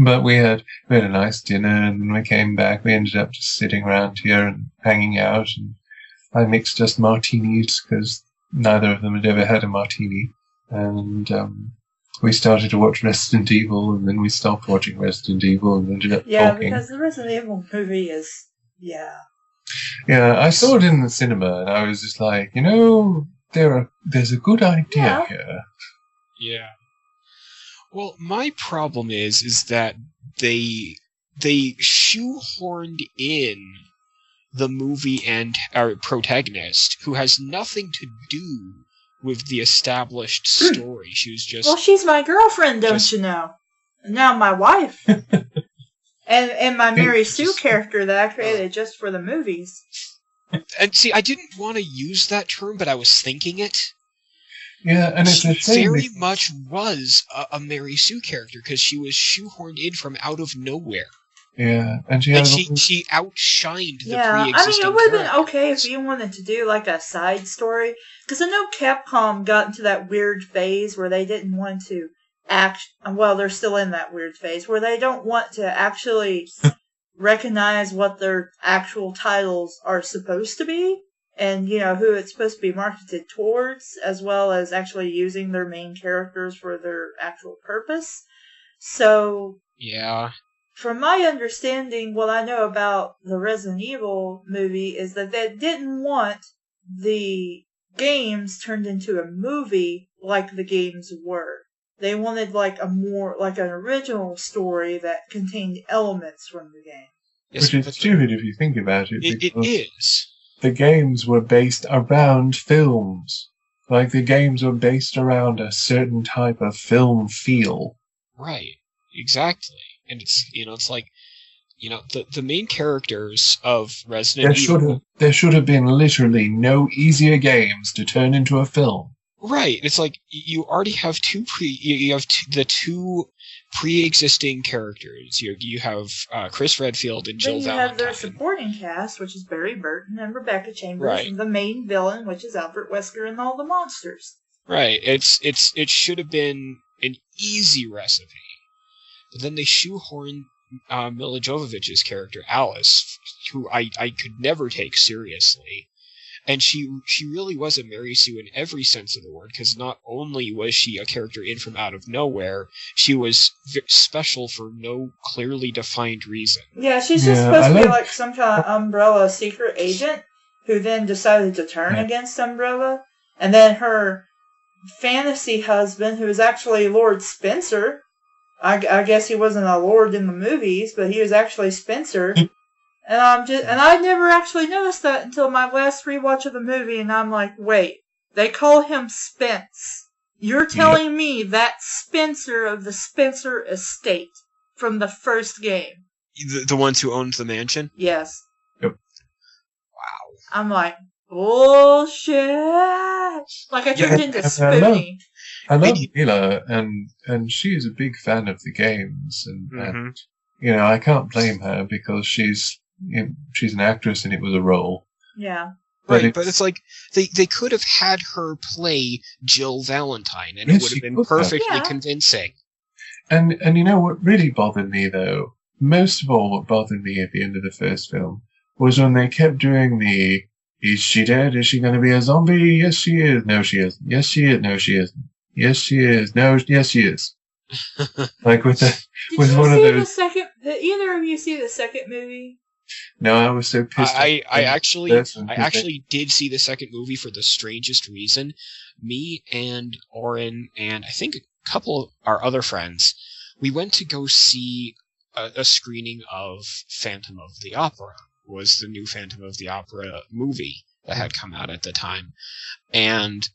But we had a nice dinner, and when we came back, we ended up just sitting around here and hanging out. And I mixed us martinis because neither of them had ever had a martini. And we started to watch Resident Evil, and then we stopped watching Resident Evil and ended up talking. Because the Resident Evil movie is, Yeah, I saw it in the cinema, and I was just like, there's a good idea here. Yeah. Well, my problem is that they shoehorned in the movie and our protagonist, who has nothing to do with the established story. She was just... Well, she's my girlfriend, don't you know? Now my wife. and my Mary Sue character that I created just for the movies. And see, I didn't want to use that term, but I was thinking it. Yeah, and it's she very much was a Mary Sue character, because she was shoehorned in from out of nowhere. Yeah, and she outshined the pre-existing it would have been okay if you wanted to do like a side story, because I know Capcom got into that weird phase where they didn't want to they're still in that weird phase where they don't want to actually recognize what their actual titles are supposed to be. And, who it's supposed to be marketed towards, as well as actually using their main characters for their actual purpose. So, yeah. From my understanding, what I know about the Resident Evil movie is that they didn't want the games turned into a movie like the games were. They wanted like an original story that contained elements from the game. Which is stupid if you think about it. It is. The games were based around films. Like, the games were based around a certain type of film feel. Right. Exactly. And it's like, the main characters of Resident Evil... There should have been literally no easier games to turn into a film. Right. It's like, you already have the two pre-existing characters. You have Chris Redfield and Jill Valentine. Then you have their supporting cast, which is Barry Burton and Rebecca Chambers, right. And the main villain, which is Albert Wesker and all the monsters. Right. It should have been an easy recipe. But then they shoehorned Milla Jovovich's character, Alice, who I could never take seriously. And she really was a Mary Sue in every sense of the word, because not only was she a character in from out of nowhere, she was special for no clearly defined reason. Yeah, she's just supposed to be like some kind of Umbrella secret agent who then decided to turn against Umbrella. And then her fantasy husband, who is actually Lord Spencer. I guess he wasn't a lord in the movies, but he was actually Spencer. And I never actually noticed that until my last rewatch of the movie, and I'm like, wait, they call him Spence. You're telling me that's Spencer of the Spencer Estate from the first game? The ones who owned the mansion? Yes. Yep. Wow. I'm like, bullshit! Like I turned into Spoonie. I love Milla, and she is a big fan of the games, and I can't blame her because she's an actress and it was a role. Yeah. But it's like they could have had her play Jill Valentine, and it would have been perfectly convincing. And what really bothered me, though, most of all what bothered me at the end of the first film, was when they kept doing the, is she dead? Is she going to be a zombie? Yes, she is. No, she isn't. Yes, she is. No, she isn't. Yes, she is. No, yes, she is. Like with one of those. Did either of you see the second movie? No, I was so pissed. I actually did see the second movie for the strangest reason. Me and Oren and I think a couple of our other friends, we went to go see a screening of Phantom of the Opera. It was the new Phantom of the Opera movie that had come out at the time. And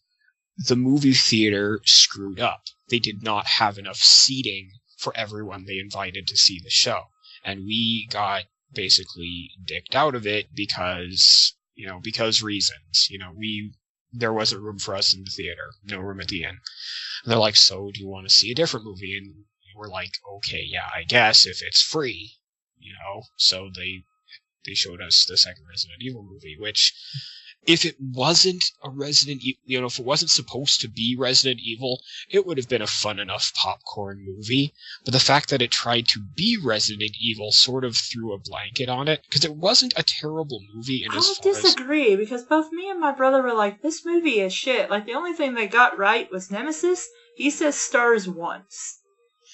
the movie theater screwed up. They did not have enough seating for everyone they invited to see the show. And we got basically dicked out of it because reasons. There wasn't room for us in the theater. No room at the inn. And they're like, so do you want to see a different movie? And we're like, okay, yeah, I guess if it's free. So they showed us the second Resident Evil movie, which if it wasn't a Resident Evil, if it wasn't supposed to be Resident Evil, it would have been a fun enough popcorn movie. But the fact that it tried to be Resident Evil sort of threw a blanket on it, because it wasn't a terrible movie. I would disagree, because both me and my brother were like, this movie is shit. Like, the only thing they got right was Nemesis. He says stars once.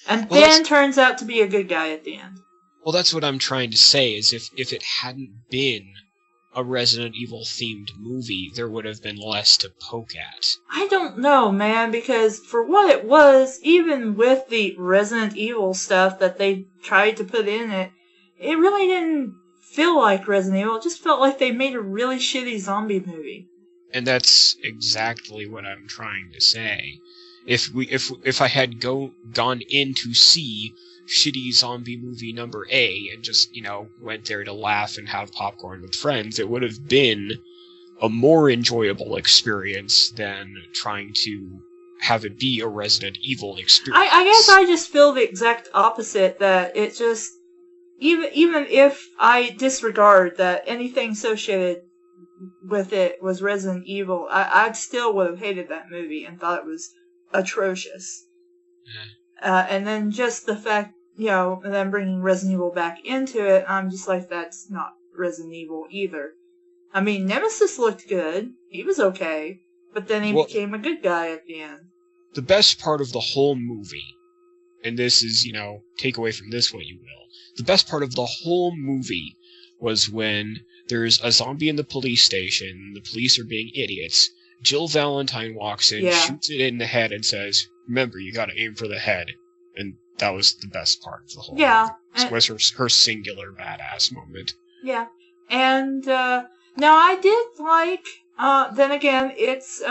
And then turns out to be a good guy at the end. Well, that's what I'm trying to say, is if it hadn't been a Resident Evil themed movie, there would have been less to poke at. I don't know, man, because for what it was, even with the Resident Evil stuff that they tried to put in it, it really didn't feel like Resident Evil. It just felt like they made a really shitty zombie movie. And that's exactly what I'm trying to say. If I had gone in to see shitty zombie movie number A and just, went there to laugh and have popcorn with friends, it would have been a more enjoyable experience than trying to have it be a Resident Evil experience. I guess I just feel the exact opposite, that it just, even if I disregard that anything associated with it was Resident Evil, I still would have hated that movie and thought it was atrocious. And then just the fact, and then bringing Resident Evil back into it, I'm just like, that's not Resident Evil either. I mean, Nemesis looked good. He was okay. But then he became a good guy at the end. The best part of the whole movie, and this is, take away from this what you will, the best part of the whole movie was when there's a zombie in the police station, the police are being idiots, Jill Valentine walks in, shoots it in the head, and says, remember, you gotta aim for the head. And that was the best part of the whole movie. It was her singular badass moment. Yeah. And, now I did like, then again, it's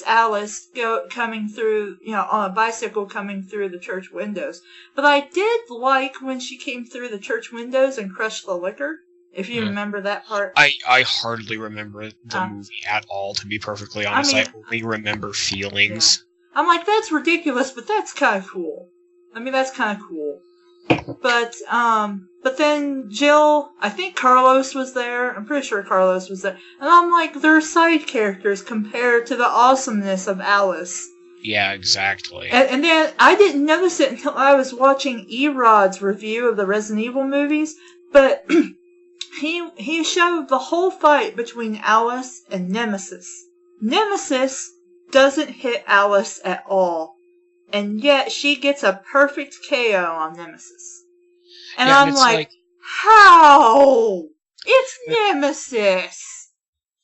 Alice coming through, on a bicycle coming through the church windows. But I did like when she came through the church windows and crushed the liquor. If you remember that part. I hardly remember the movie at all, to be perfectly honest. I only remember feelings. Yeah. I'm like, that's ridiculous, but that's kind of cool. That's kind of cool. But then Jill, I think Carlos was there. I'm pretty sure Carlos was there. And I'm like, they're side characters compared to the awesomeness of Alice. Yeah, exactly. And then I didn't notice it until I was watching Erod's review of the Resident Evil movies, but he showed the whole fight between Alice and Nemesis. Nemesis doesn't hit Alice at all, and yet she gets a perfect KO on Nemesis. And I'm like, how? It's Nemesis!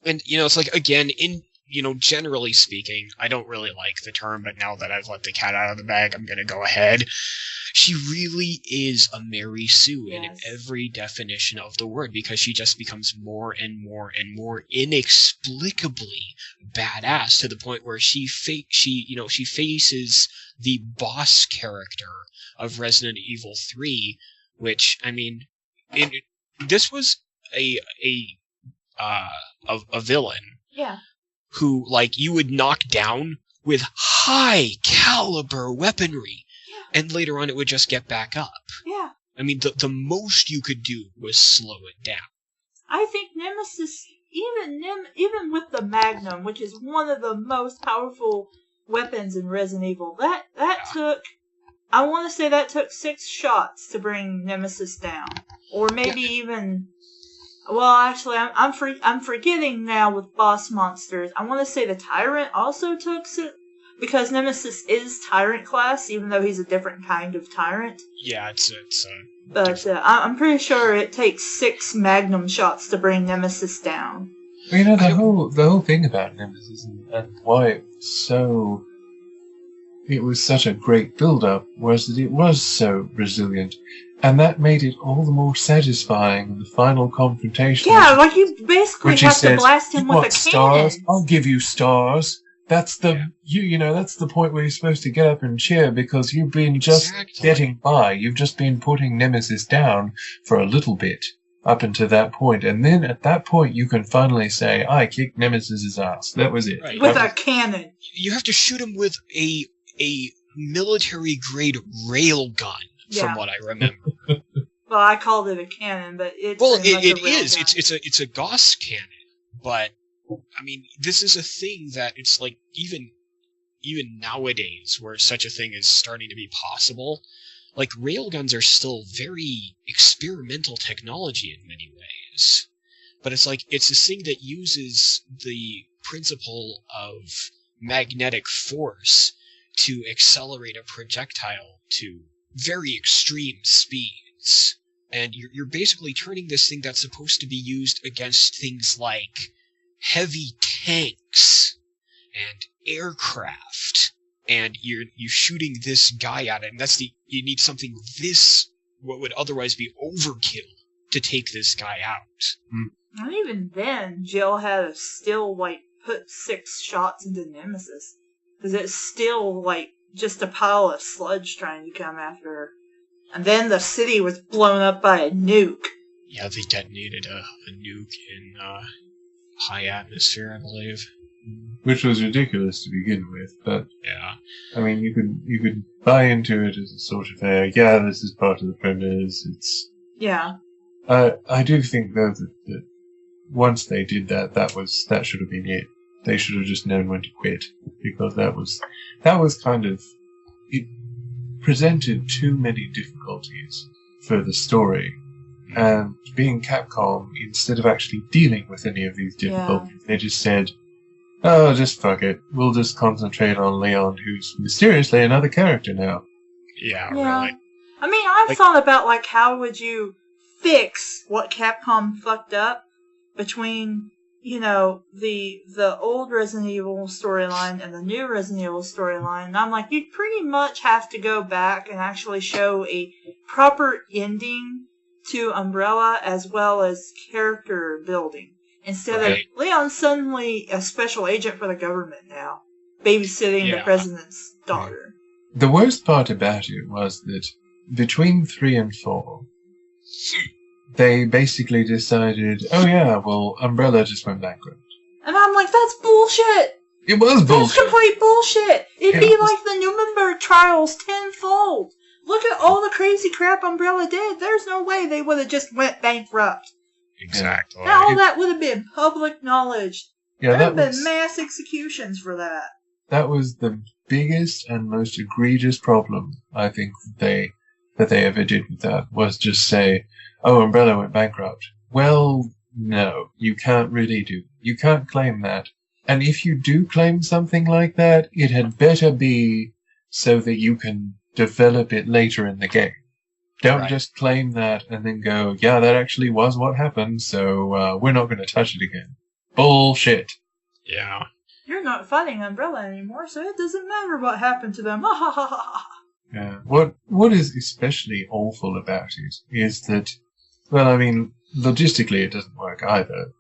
And, it's like, again, generally speaking, I don't really like the term, but now that I've let the cat out of the bag, I'm gonna go ahead. She really is a Mary Sue in every definition of the word, because she just becomes more and more and more inexplicably badass, to the point where she faces the boss character of Resident Evil 3, which, this was a villain. Yeah. Who, you would knock down with high caliber weaponry. And later on, it would just get back up. Yeah. The most you could do was slow it down. I think Nemesis, even with the Magnum, which is one of the most powerful weapons in Resident Evil, that took, I want to say that took 6 shots to bring Nemesis down, or maybe even. Well, actually, I'm forgetting now with boss monsters. I want to say the Tyrant also took 6. Because Nemesis is Tyrant class, even though he's a different kind of Tyrant. Yeah, it's But I'm pretty sure it takes 6 Magnum shots to bring Nemesis down. Well, the whole thing about Nemesis and why it was such a great build-up was that it was so resilient. And that made it all the more satisfying in the final confrontation. Yeah, you basically have to blast him with a cannon. Stars? I'll give you stars. That's that's the point where you're supposed to get up and cheer, because you've been just getting by. You've just been putting Nemesis down for a little bit up until that point. And then at that point, you can finally say, I kicked Nemesis's ass. That was it. Right. With a cannon. You have to shoot him with a military-grade rail gun, from what I remember. Well, I called it a cannon, but it's... Well, it is. It's a Gauss cannon. But, I mean, this is a thing that it's like, even nowadays, where such a thing is starting to be possible, like, railguns are still very experimental technology in many ways. But it's like, it's a thing that uses the principle of magnetic force to accelerate a projectile to very extreme speeds. And you're basically turning this thing that's supposed to be used against things like heavy tanks and aircraft, and you're shooting this guy at it, and you need something this, what would otherwise be overkill, to take this guy out. And even then, Jill had to still, like, put 6 shots into Nemesis. Because it's still, like, just a pile of sludge trying to come after her. And then the city was blown up by a nuke. Yeah, they detonated a nuke in high atmosphere, I believe. Which was ridiculous to begin with, but... Yeah. I mean, you could buy into it as a sort of this is part of the premise, it's... Yeah. I do think, though, that once they did that should have been it. They should have just known when to quit, because that was kind of, it presented too many difficulties for the story, and being Capcom, instead of actually dealing with any of these difficulties, they just said, "Oh, just fuck it. We'll just concentrate on Leon, who's mysteriously another character now." Yeah. Really. I mean, I've thought about, like, how would you fix what Capcom fucked up between, you know, the old Resident Evil storyline and the new Resident Evil storyline. And I'm like, you'd pretty much have to go back and actually show a proper ending to Umbrella as well as character building. Instead of Leon suddenly a special agent for the government now, babysitting the president's daughter. The worst part about it was that between 3 and 4, they basically decided, Umbrella just went bankrupt. And I'm like, that's bullshit! It was bullshit! That's complete bullshit! It'd be like the Nuremberg trials tenfold! Look at all the crazy crap Umbrella did! There's no way they would have just went bankrupt. Exactly. And all that would have been public knowledge. Yeah, there would have been mass executions for that. That was the biggest and most egregious problem, I think, that they ever did with that, was just say, "Oh, Umbrella went bankrupt." Well, no, you can't really you can't claim that. And if you do claim something like that, it had better be so that you can develop it later in the game. Don't just claim that and then go, "Yeah, that actually was what happened, so we're not going to touch it again." Bullshit. Yeah. You're not fighting Umbrella anymore, so it doesn't matter what happened to them. Yeah. What is especially awful about it is that, well, I mean, logistically it doesn't work either,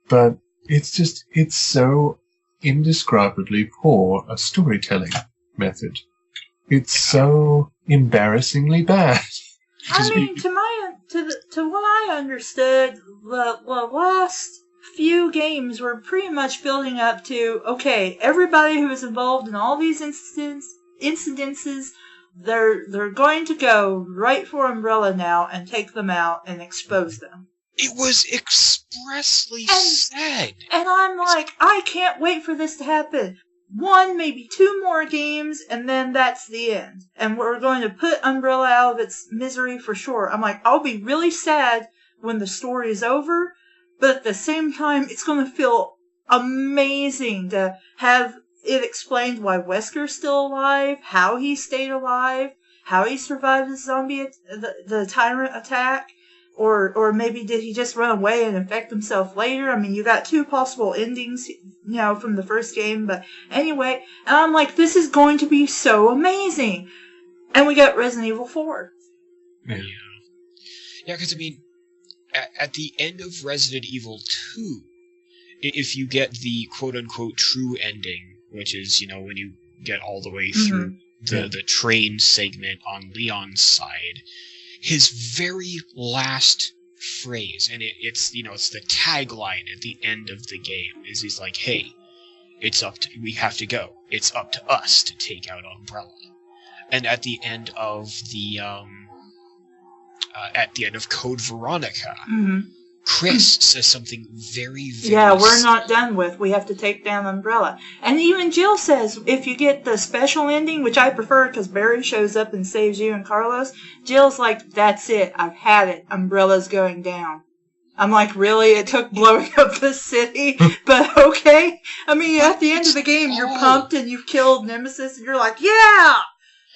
but it's so indescribably poor a storytelling method. It's so embarrassingly bad. I mean, to what I understood, the last few games were pretty much building up to, okay, everybody who is involved in all these incidences, they're going to go right for Umbrella now and take them out and expose them. It was expressly said. And I'm like, I can't wait for this to happen. 1, maybe 2 more games, and then that's the end. And we're going to put Umbrella out of its misery for sure. I'm like, I'll be really sad when the story is over, but at the same time, it's going to feel amazing to have it explained why Wesker's still alive, how he stayed alive, how he survived the tyrant attack, or maybe did he just run away and infect himself later? I mean, you got 2 possible endings, from the first game, but anyway, and I'm like, this is going to be so amazing. And we got Resident Evil 4. Yeah, because I mean, at the end of Resident Evil 2, if you get the quote-unquote true ending, which is, when you get all the way through the train segment on Leon's side, his very last phrase, and it's the tagline at the end of the game, is he's like, "Hey, we have to go. It's up to us to take out Umbrella." And at the end of the Code Veronica, Chris says something very, very... Yeah, we're not done with. We have to take down Umbrella. And even Jill says, if you get the special ending, which I prefer because Barry shows up and saves you and Carlos, Jill's like, that's it. I've had it. Umbrella's going down. I'm like, really? It took blowing up the city? But okay. I mean, at the end of the game, you're pumped and you've killed Nemesis and you're like, yeah!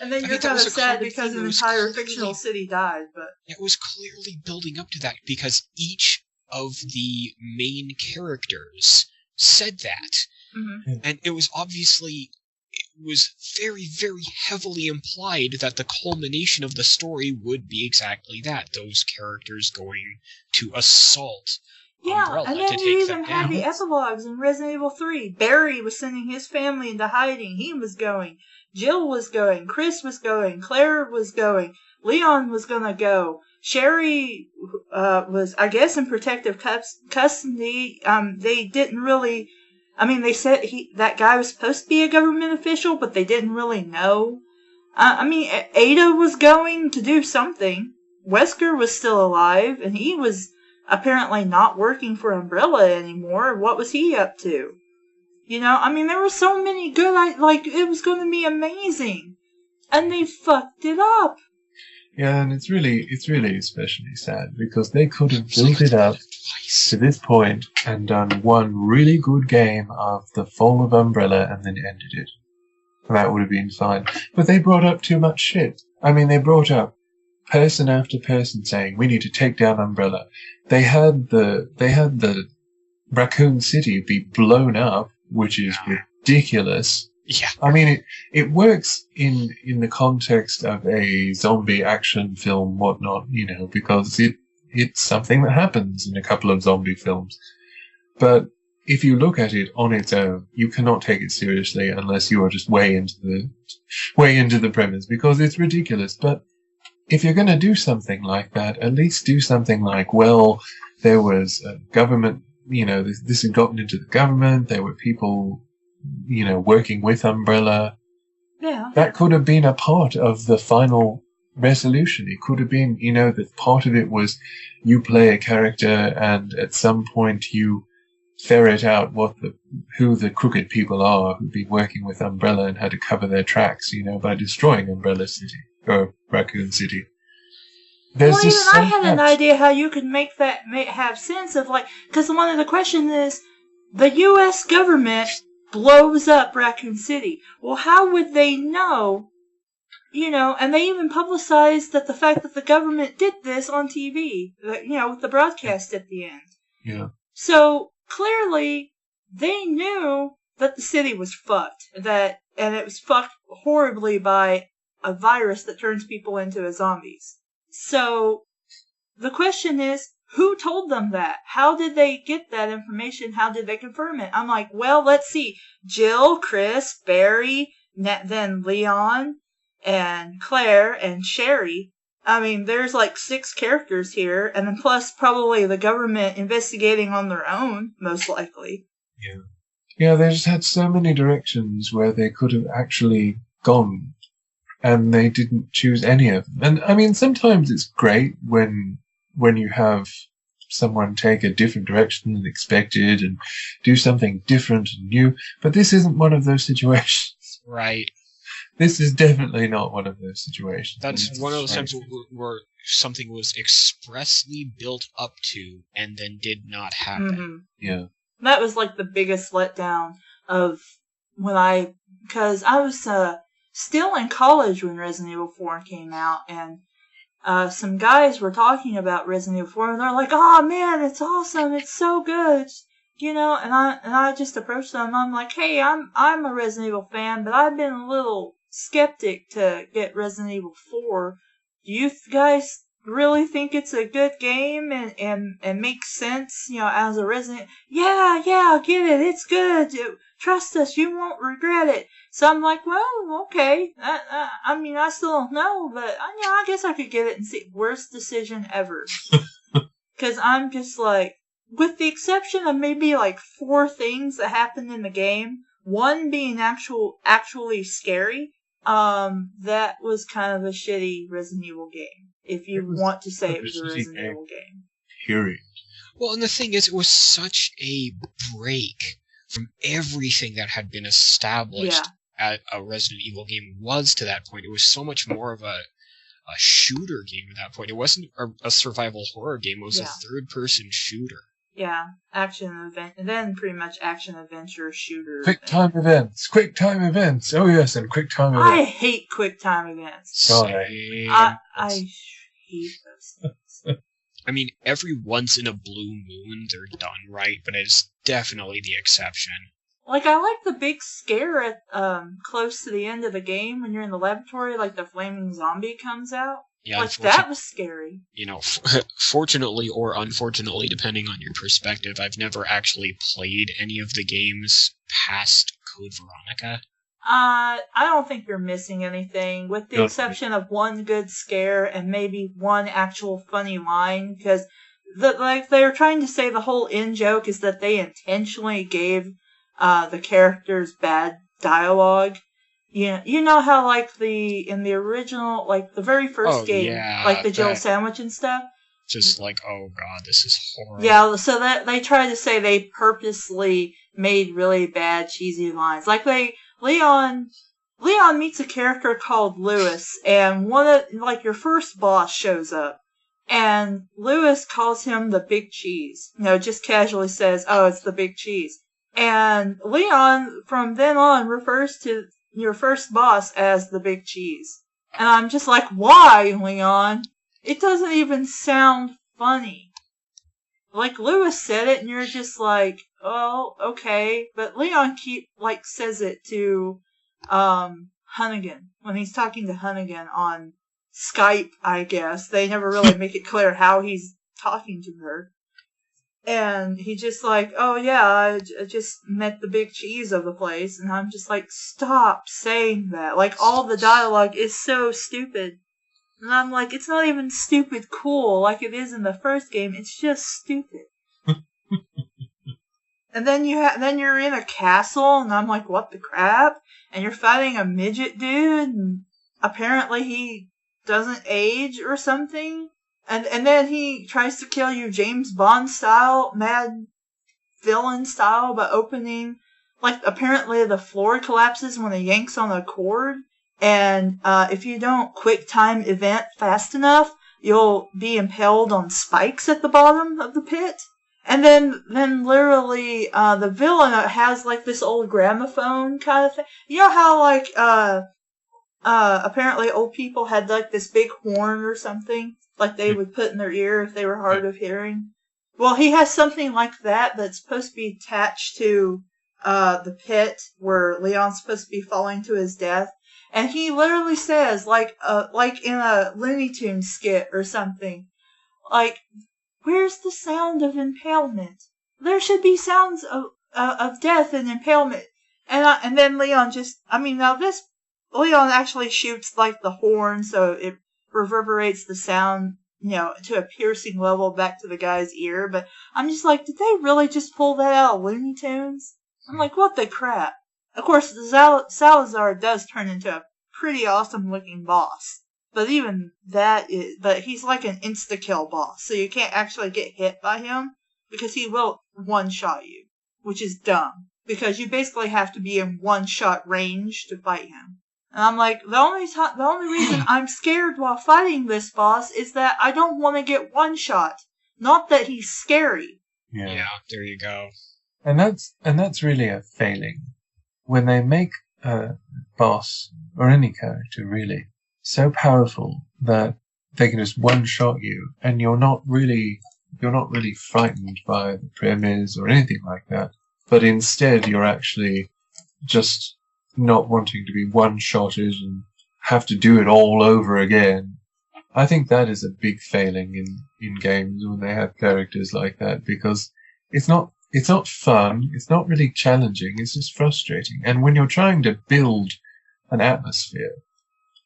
And then you're kind of sad because an entire fictional city died. But it was clearly building up to that because each of the main characters said that. Mm-hmm. And it was very, very heavily implied that the culmination of the story would be exactly that. Those characters going to assault Umbrella and then to you take even them had down. the epilogues in Resident Evil 3. Barry was sending his family into hiding. He was going. Jill was going. Chris was going. Claire was going. Leon was going to go. Sherry was, I guess, in protective custody. They didn't really... I mean, they said that guy was supposed to be a government official, but they didn't really know. I mean, Ada was going to do something. Wesker was still alive, and he was apparently not working for Umbrella anymore. What was he up to? You know, I mean, there were so many good, it was going to be amazing. And they fucked it up. Yeah, and it's really especially sad because they could have built it up to this point and done one really good game of the fall of Umbrella and then ended it. And that would have been fine. But they brought up too much shit. I mean, they brought up person after person saying, we need to take down Umbrella. They had the Raccoon City be blown up, which is ridiculous. Yeah. I mean, it works in the context of a zombie action film, whatnot, you know, because it's something that happens in a couple of zombie films. But if you look at it on its own, you cannot take it seriously unless you are just way into the premise, because it's ridiculous. But if you're going to do something like that, at least do something like, well, there was a government, you know, this had gotten into the government, there were people, you know, working with Umbrella. Yeah. That could have been a part of the final resolution. It could have been, you know, that part of it was you play a character and at some point you ferret out who the crooked people are who've been working with Umbrella and how to cover their tracks, you know, by destroying Umbrella City or Raccoon City. Well, even I had an idea how you could make that have sense of, like, because one of the questions is the U.S. government blows up Raccoon City. Well, how would they know? You know, and they even publicized that the fact that the government did this on TV, you know, with the broadcast at the end. Yeah. So clearly, they knew that the city was fucked, and it was fucked horribly by a virus that turns people into zombies. So the question is, who told them that? How did they get that information? How did they confirm it? I'm like, well, let's see. Jill, Chris, Barry, then Leon, and Claire, and Sherry. I mean, there's like 6 characters here, and then plus probably the government investigating on their own, most likely. Yeah. Yeah, they just had so many directions where they could have actually gone, and they didn't choose any of them. And I mean, sometimes it's great when you have someone take a different direction than expected and do something different and new, but this isn't one of those situations. Right. This is definitely not one of those situations. That's one of those times where something was expressly built up to and then did not happen. Mm-hmm. Yeah. That was like the biggest letdown of because I was still in college when Resident Evil 4 came out, and some guys were talking about Resident Evil 4, and they're like, "Oh man, it's awesome! It's so good!" You know, and I just approached them. I'm like, "Hey, I'm a Resident Evil fan, but I've been a little skeptic to get Resident Evil 4. Do you guys really think it's a good game and makes sense, you know, as a Resident? Yeah, get it. It's good. Trust us, you won't regret it." So I'm like, well, okay. I mean, I still don't know, but yeah, I guess I could get it and see. Worst decision ever. Because I'm just like, with the exception of maybe like 4 things that happened in the game, one being actually scary, that was kind of a shitty Resident Evil game. If you want to say it was a Resident Evil game. Period. Well, and the thing is, it was such a break from everything that had been established at a Resident Evil game was to that point. It was so much more of a shooter game at that point. It wasn't a survival horror game. It was a third-person shooter. Yeah, action event, and then pretty much action adventure shooter. Quick time events. Oh yes, and quick time events. I hate quick time events. I hate those things. I mean, every once in a blue moon they're done right, but it's definitely the exception. Like, I like the big scare at close to the end of the game when you're in the laboratory, like the flaming zombie comes out. Yeah, like, that was scary. You know, fortunately or unfortunately, depending on your perspective, I've never actually played any of the games past Code Veronica. I don't think you're missing anything, with the exception of one good scare and maybe one actual funny line, because they're trying to say the whole in-joke is that they intentionally gave the characters bad dialogue. You know how, like, in the original, like, the very first game, like the Jill sandwich and stuff? Just like, oh god, this is horrible. Yeah, so that they try to say they purposely made really bad, cheesy lines. Like, Leon meets a character called Lewis, and your first boss shows up, and Lewis calls him the Big Cheese. Just casually says, oh, it's the Big Cheese. And Leon, from then on, refers to your first boss as the Big Cheese. And I'm just like, why, Leon? It doesn't even sound funny. Like, Lewis said it, and you're just like, oh, okay. But Leon says it to Hunnigan when he's talking to Hunnigan on Skype, I guess. They never really make it clear how he's talking to her. And he just like, oh yeah, I just met the Big Cheese of the place. And I'm just like, stop saying that. Like, all the dialogue is so stupid. And I'm like, it's not even stupid cool like it is in the first game. It's just stupid. And then you're in a castle, and I'm like, what the crap? And you're fighting a midget dude, and apparently he doesn't age or something. And then he tries to kill you James Bond style, mad villain style, by opening, like, apparently the floor collapses when he yanks on a cord. And if you don't quick time event fast enough, you'll be impaled on spikes at the bottom of the pit. And then literally, the villain has like this old gramophone kind of thing. You know how like, apparently old people had like this big horn or something, like they would put in their ear if they were hard of hearing? Well, he has something like that that's supposed to be attached to, the pit where Leon's supposed to be falling to his death. And he literally says, like in a Looney Tunes skit or something, like, where's the sound of impalement? There should be sounds of death and impalement. And then Leon Leon actually shoots, like, the horn, so it reverberates the sound, to a piercing level back to the guy's ear. But I'm just like, did they really just pull that out of Looney Tunes? I'm like, what the crap? Of course, Salazar does turn into a pretty awesome-looking boss. But even that but he's like an insta-kill boss, so you can't actually get hit by him, because he will one-shot you, which is dumb, because you basically have to be in one-shot range to fight him. And I'm like, the only reason I'm scared while fighting this boss is that I don't want to get one-shot, not that he's scary. Yeah, there you go. And that's really a failing. When they make a boss, or any character really, so powerful that they can just one-shot you, and you're not really frightened by the premise or anything like that, but instead you're actually just not wanting to be one-shotted and have to do it all over again. I think that is a big failing in games when they have characters like that, because it's not fun, it's not really challenging, it's just frustrating. And when you're trying to build an atmosphere,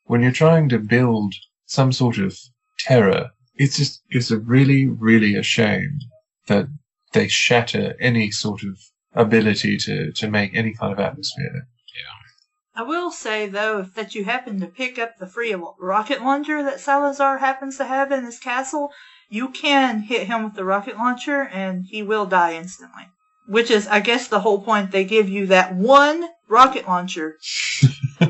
when you're trying to build some sort of terror, it's really, really a shame that they shatter any sort of ability to make any kind of atmosphere. Yeah. I will say, though, that you happen to pick up the free rocket launcher that Salazar happens to have in his castle, you can hit him with the rocket launcher and he will die instantly. Which is, I guess, the whole point. They give you that one rocket launcher.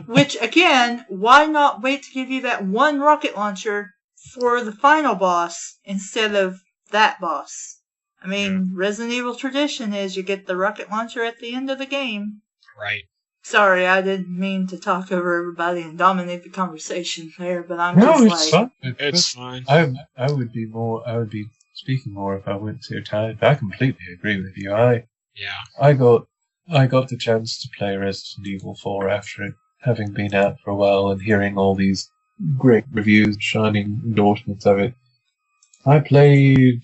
Which, again, why not wait to give you that one rocket launcher for the final boss instead of that boss? I mean, Resident Evil tradition is you get the rocket launcher at the end of the game. Right. Sorry, I didn't mean to talk over everybody and dominate the conversation there, but I'm fine. It's fine. I would be speaking more if I weren't so tired. I completely agree with you. I got the chance to play Resident Evil 4 after it having been out for a while and hearing all these great reviews, shining endorsements of it. I played,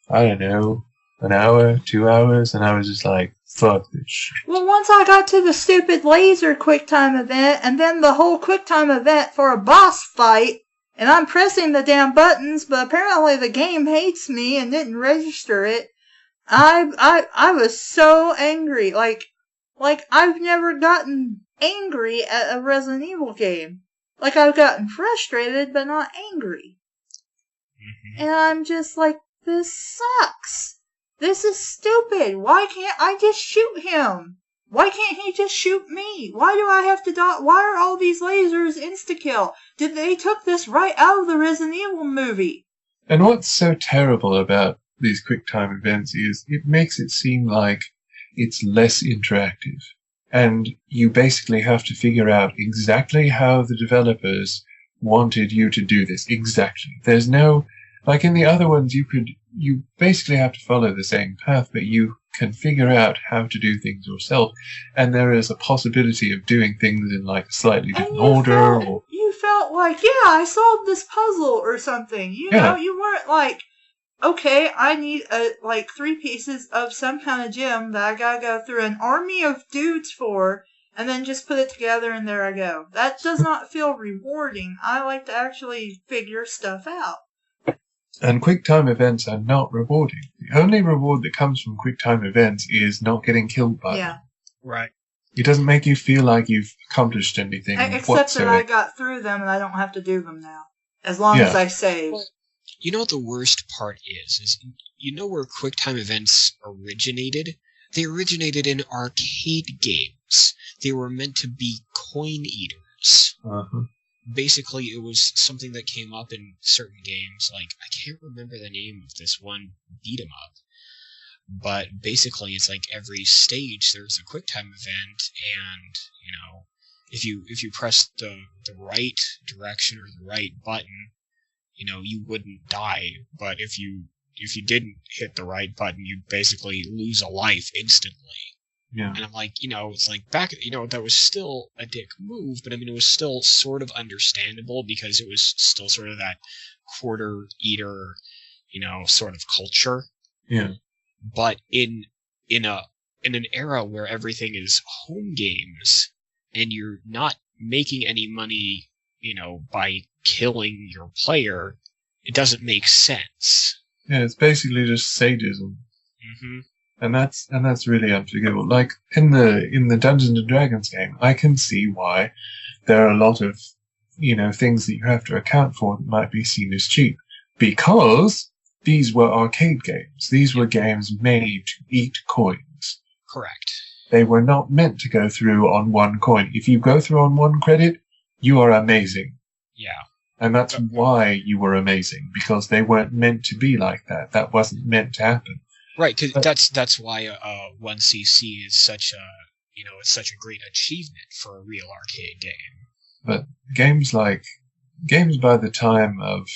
I don't know, an hour, 2 hours, and I was just like, fuck this shit. Well, once I got to the stupid laser QuickTime event, and then the whole QuickTime event for a boss fight, and I'm pressing the damn buttons, but apparently the game hates me and didn't register it, I was so angry. Like I've never gotten angry at a Resident Evil game. Like, I've gotten frustrated, but not angry. Mm-hmm. And I'm just like, this sucks. This is stupid. Why can't I just shoot him? Why can't he just shoot me? Why do I have to die? Why are all these lasers insta-kill? They took this right out of the Resident Evil movie. And what's so terrible about these QuickTime events is it makes it seem like it's less interactive. And you basically have to figure out exactly how the developers wanted you to do this. Exactly. There's no, like in the other ones, you basically have to follow the same path, but you can figure out how to do things yourself. And there is a possibility of doing things in like a slightly different order. You felt like, yeah, I solved this puzzle or something. You know, you weren't like, okay, I need 3 pieces of some kind of gem that I gotta go through an army of dudes for, and then just put it together and there I go. That does not feel rewarding. I like to actually figure stuff out. And QuickTime events are not rewarding. The only reward that comes from QuickTime events is not getting killed by them. Right. It doesn't make you feel like you've accomplished anything. Except that I got through them and I don't have to do them now. As long as I save. You know what the worst part is you know where QuickTime events originated? They originated in arcade games. They were meant to be coin eaters. Uh-huh. Basically, it was something that came up in certain games. Like, I can't remember the name of this one beat-em-up. But basically, it's like every stage there's a QuickTime event, and, you know, if you press the right direction or the right button, you know, you wouldn't die, but if you didn't hit the right button, you'd basically lose a life instantly. Yeah. And I'm like, you know, it's like back, you know, that was still a dick move, but I mean, it was still sort of understandable because it was still sort of that quarter eater, you know, sort of culture. Yeah. But in an era where everything is home games and you're not making any money, you know, by killing your player, it doesn't make sense. Yeah, it's basically just sadism. Mm-hmm. And that's really unforgivable. Like in the Dungeons and Dragons game, I can see why there are a lot of, you know, things that you have to account for that might be seen as cheap. Because these were arcade games. These were games made to eat coins. Correct. They were not meant to go through on one coin. If you go through on one credit, you are amazing. Yeah. And that's why you were amazing, because they weren't meant to be like that. That wasn't meant to happen. Right, because that's why 1cc is such a great achievement for a real arcade game. But games by the time of,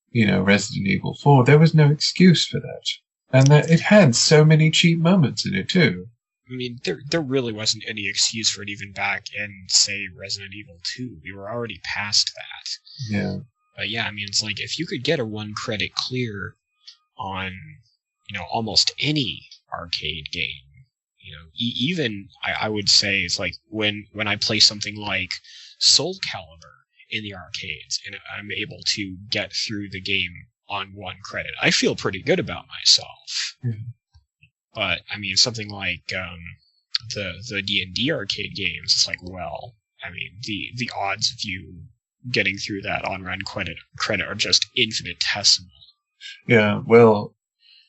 you know, Resident Evil 4, there was no excuse for that. And it had so many cheap moments in it too. I mean, there really wasn't any excuse for it even back in, say, Resident Evil 2. We were already past that. Yeah. But yeah, I mean, it's like, if you could get a 1 credit clear on, you know, almost any arcade game, you know, even, I would say, it's like, when I play something like Soul Calibur in the arcades, and I'm able to get through the game on 1 credit, I feel pretty good about myself. Mm-hmm. But, I mean, something like the D&D arcade games, it's like, well, I mean, the odds of you getting through that on run credit are just infinitesimal. Yeah, well,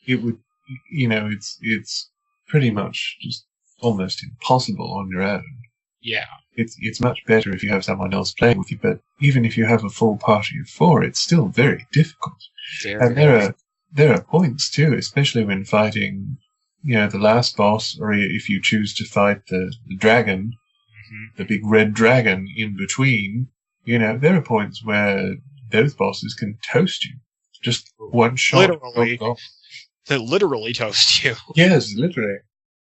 it would, it's pretty much just almost impossible on your own. Yeah. It's much better if you have someone else playing with you, but even if you have a full party of 4, it's still very difficult. And there are points too, especially when fighting, the last boss, or if you choose to fight the dragon, the big red dragon in between. There are points where those bosses can toast you, just one shot. Literally. They literally toast you. Yes, literally.